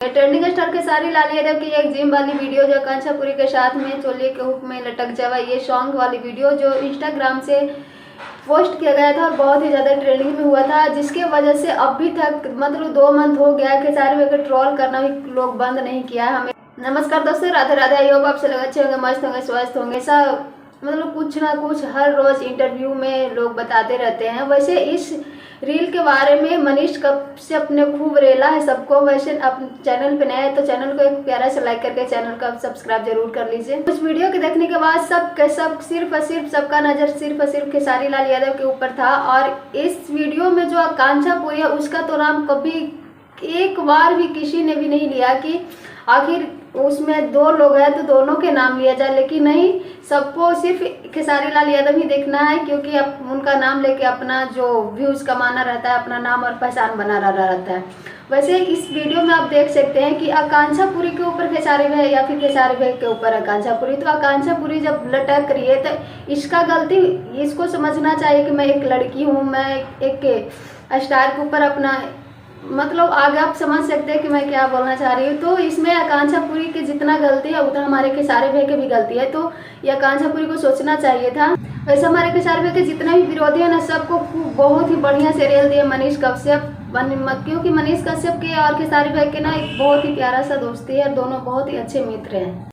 Trending star Khesari Lal Yadav की एक gym वाली वीडियो जो आकांक्षा पुरी के साथ में चोली के हुक में लटक जावा, ये सॉन्ग वाली वीडियो जो इंस्टाग्राम से पोस्ट किया गया था और बहुत ही ज़्यादा ट्रेंडिंग में हुआ था, जिसके वजह से अभी तक मतलब 2 मंथ हो गया खेसारी भाई को ट्रोल करना भी लोग बंद नहीं किया है। हमें नमस्कार दोस्तों, राधे राधे। आई होप आप सब लोग अच्छे होंगे, मस्त होंगे, स्वस्थ होंगे। सब मतलब कुछ ना कुछ हर रोज इंटरव्यू में लोग बताते रहते हैं। वैसे इस रील के बारे में मनीष कश्यप ने खूब रेला है सबको। वैसे आप चैनल पे नए हैं तो चैनल को एक प्यारा सा लाइक करके चैनल को सब्सक्राइब जरूर कर लीजिए। उस वीडियो के देखने के बाद सब सिर्फ और सिर्फ सबका नज़र सिर्फ और सिर्फ खेसारी लाल यादव के ऊपर था। और इस वीडियो में जो आकांक्षा पुरी है उसका तो नाम कभी एक बार भी किसी ने भी नहीं लिया कि आखिर उसमें 2 लोग हैं तो दोनों के नाम लिया जाए, लेकिन नहीं, सबको सिर्फ खेसारी लाल यादव ही देखना है, क्योंकि अब उनका नाम लेके अपना जो व्यूज़ कमाना रहता है, अपना नाम और पहचान बना रहता है। वैसे इस वीडियो में आप देख सकते हैं कि आकांक्षा पुरी के ऊपर खेसारी भाई या फिर खेसारी भाई के ऊपर आकांक्षा पुरी। तो आकांक्षा पुरी जब लटक रही है तो इसका गलती इसको समझना चाहिए कि मैं एक लड़की हूँ, मैं एक स्टार के ऊपर अपना मतलब आगे आप समझ सकते हैं कि मैं क्या बोलना चाह रही हूँ। तो इसमें आकांक्षा पुरी की जितना गलती है उतना हमारे खेसारी भाई की भी गलती है, तो ये आकांक्षा पुरी को सोचना चाहिए था। वैसे हमारे खेसारी भाई के जितने भी विरोधी हैं ना, सबको बहुत ही बढ़िया से रेल दिए मनीष कश्यप, क्योंकि मनीष कश्यप के और खेसारी भाई के ना एक बहुत ही प्यारा सा दोस्ती है, दोनों बहुत ही अच्छे मित्र हैं।